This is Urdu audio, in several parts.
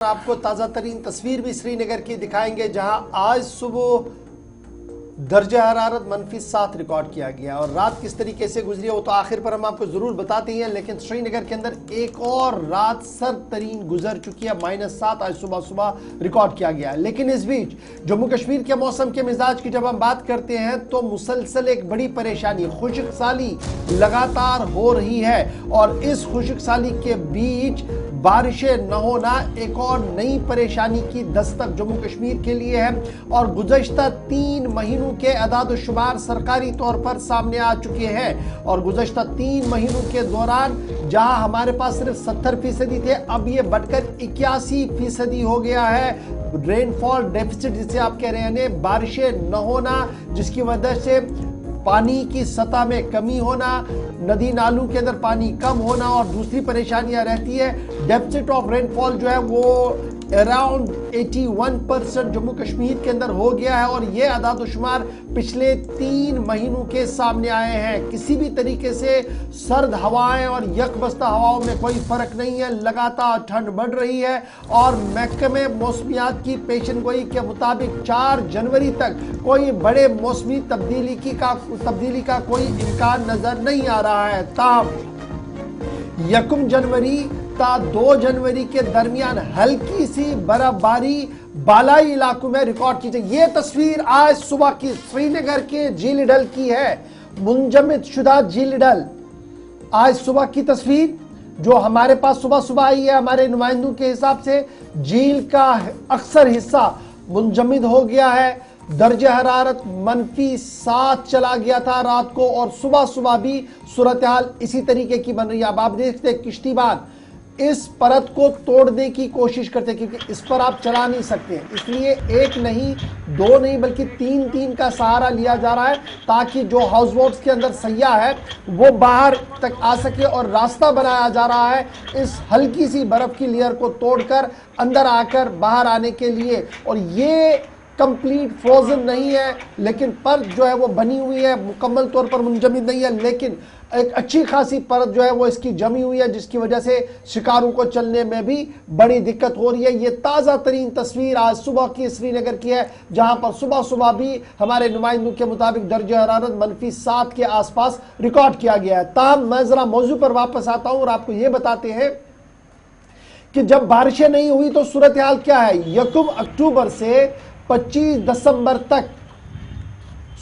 آپ کو تازہ ترین تصویر بھی سری نگر کی دکھائیں گے جہاں آج صبح درجہ حرارت -7 ریکارڈ کیا گیا اور رات کس طریقے سے گزری ہے وہ تو آخر پر ہم آپ کو ضرور بتاتے ہیں، لیکن سری نگر کے اندر ایک اور رات سرد ترین گزر چکی ہے۔ -7 آج صبح ریکارڈ کیا گیا، لیکن اس بیچ جموں کشمیر کے موسم کے مزاج کی جب ہم بات کرتے ہیں تو مسلسل ایک بڑی پریشانی خشک سالی لگاتار ہو رہی ہے، اور اس خشک سالی کے بیچ بارشیں نہ ہونا ایک اور نئی پریشانی کی دستک جموں کشمیر کے لیے ہے۔ اور گزشتہ 3 مہینوں کے اعداد و شمار سرکاری طور پر سامنے آ چکے ہیں، اور گزشتہ 3 مہینوں کے دوران جہاں ہمارے پاس صرف 70% تھے، اب یہ بڑھ کر 81% ہو گیا ہے۔ رین فال ڈیفیسٹ جسے آپ کہہ رہے ہیں، بارشیں نہ ہونا جس کی وجہ سے پانی کی سطح میں کمی ہونا، ندی نالوں کے اندر پانی کم ہونا، اور دوسری پریشانیاں رہتی ہے ڈیفیسٹ آف رین فال جو ہے وہ اراؤنڈ 81% جموں کشمیر کے اندر ہو گیا ہے، اور یہ اعداد و شمار پچھلے 3 مہینوں کے سامنے آئے ہیں۔ کسی بھی طریقے سے سرد ہوائیں اور یکبستہ ہواؤں میں کوئی فرق نہیں ہے، لگاتار ٹھنڈ بڑھ رہی ہے، اور محکمہ موسمیات کی پیشن گوئی کے مطابق 4 جنوری تک کوئی بڑے موسمی تبدیلی کا کوئی امکان نظر نہیں آ رہا ہے۔ تاہم 1 جنوری تا 2 جنوری کے درمیان ہلکی سی برف باری بالائی علاقوں میں ریکارڈ کی جائے۔ یہ تصویر آج صبح کی سری نگر کے جھیل ڈل کی ہے، منجمد شدہ جھیل ڈل۔ آج صبح کی تصویر جو ہمارے پاس صبح آئی ہے، ہمارے نمائندوں کے حساب سے جھیل کا اکثر حصہ منجمد ہو گیا ہے۔ درجہ حرارت -7 چلا گیا تھا رات کو، اور صبح بھی صورتحال اسی طریقے کی بن رہی ہے۔ اب آپ دیکھتے ہیں کشتی بان اس پرت کو توڑنے کی کوشش کرتے ہیں، کیونکہ اس پر آپ چلا نہیں سکتے ہیں، اس لیے 1 نہیں 2 نہیں بلکہ 3 کا سہارا لیا جا رہا ہے، تاکہ جو ہاؤس بوٹس کے اندر سیاح ہے وہ باہر تک آ سکے، اور راستہ بنایا جا رہا ہے اس ہلکی سی برف کی لیئر کو توڑ کر اندر آ کر باہر آنے کے لیے۔ اور یہ کمپلیٹ فروزن نہیں ہے، لیکن پرت جو ہے وہ بنی ہوئی ہے، مکمل طور پر منجمد نہیں ہے، لیکن ایک اچھی خاصی پرت جو ہے وہ اس کی جمی ہوئی ہے، جس کی وجہ سے شکاروں کو چلنے میں بھی بڑی دقت ہو رہی ہے۔ یہ تازہ ترین تصویر آج صبح کی سری نگر کی ہے، جہاں پر صبح بھی ہمارے نمائندوں کے مطابق درجہ حرارت -7 کے آس پاس ریکارڈ کیا گیا ہے۔ تاہم میں ذرا موضوع پر واپس آتا ہوں اور آپ کو یہ بتاتے ہیں کہ جب بارشیں نہیں ہوئی تو صورتحال کیا ہے۔ 1 اکتوبر سے 25 دسمبر تک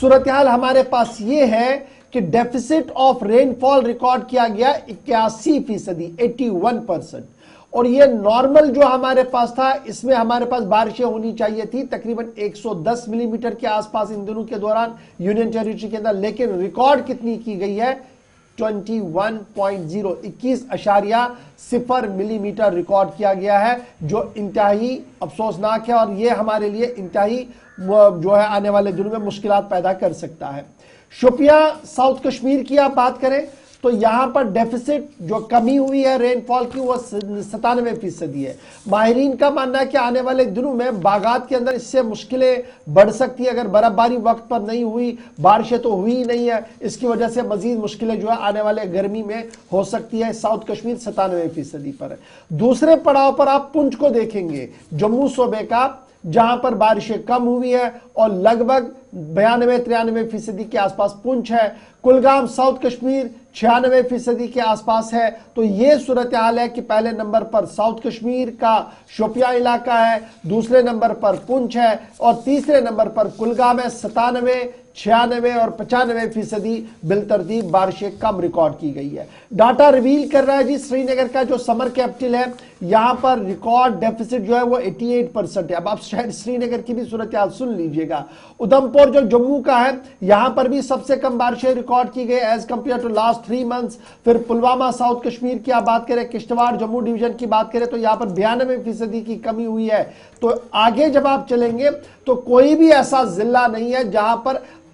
صورتحال ہمارے پاس یہ ہے کہ deficit of rainfall record کیا گیا 81%، 81%، اور یہ نارمل جو ہمارے پاس تھا، اس میں ہمارے پاس بارشیں ہونی چاہیے تھی تقریباً 110 ملی میٹر کے آس پاس ان دنوں کے دوران یونین ٹیریٹری کے اندر، لیکن ریکارڈ کتنی کی گئی ہے 21.0 21.0 ملی میٹر ریکارڈ کیا گیا ہے، جو انتہائی افسوسناک ہے، اور یہ ہمارے لیے انتہائی جو ہے آنے والے دنوں میں مشکلات پیدا کر سکتا ہے۔ شوپیاں ساؤتھ کشمیر کی آپ بات کریں تو یہاں پر ڈیفیسٹ جو کمی ہوئی ہے رین فال کی وہ 97% ہے۔ ماہرین کا ماننا ہے کہ آنے والے دنوں میں باغات کے اندر اس سے مشکلیں بڑھ سکتی ہیں، اگر برف باری وقت پر نہیں ہوئی، بارشیں تو ہوئی ہی نہیں ہے، اس کی وجہ سے مزید مشکلیں جو ہے آنے والے گرمی میں ہو سکتی ہے۔ ساؤتھ کشمیر 97% پر ہے۔ دوسرے پڑاؤ پر آپ پنچ کو دیکھیں گے، جموں صوبے کا، جہاں پر بارشیں کم ہوئی ہے اور لگ بھگ 92-93% کے آس پاس پنچ ہے۔ کلگام ساؤتھ کشمیر 96% کے آس پاس ہے۔ تو یہ صورتحال ہے کہ پہلے نمبر پر ساؤتھ کشمیر کا شوپیاں علاقہ ہے، دوسرے نمبر پر پنچ ہے، اور تیسرے نمبر پر کلگام ہے۔ 97 96 اور 95% بالترتیب بارشیں کم ریکارڈ کی گئی ہے۔ ڈاٹا ریویل کر رہا ہے جی سری نگر کا جو سمر کیپٹل ہے، یہاں پر ریکارڈ ڈیفیسٹ جو ہے وہ 88% ہے۔ اب آپ شہر سری نگر کی بھی صورتحال سن لیجئے گا۔ ادھمپور جو جموں کا ہے، یہاں پر بھی سب سے کم بارشیں ریکارڈ کی گئی as compared to last 3 months. پھر پلوامہ ساؤتھ کشمیر کی آپ بات کریں، کشتواڑ جموں ڈویژن کی بات کریں تو یہاں پر 92% کی کمی ہوئی ہے۔ تو آگے جب آپ چلیں گے تو کوئی بھی ایسا ضلع نہیں ہے جہاں پر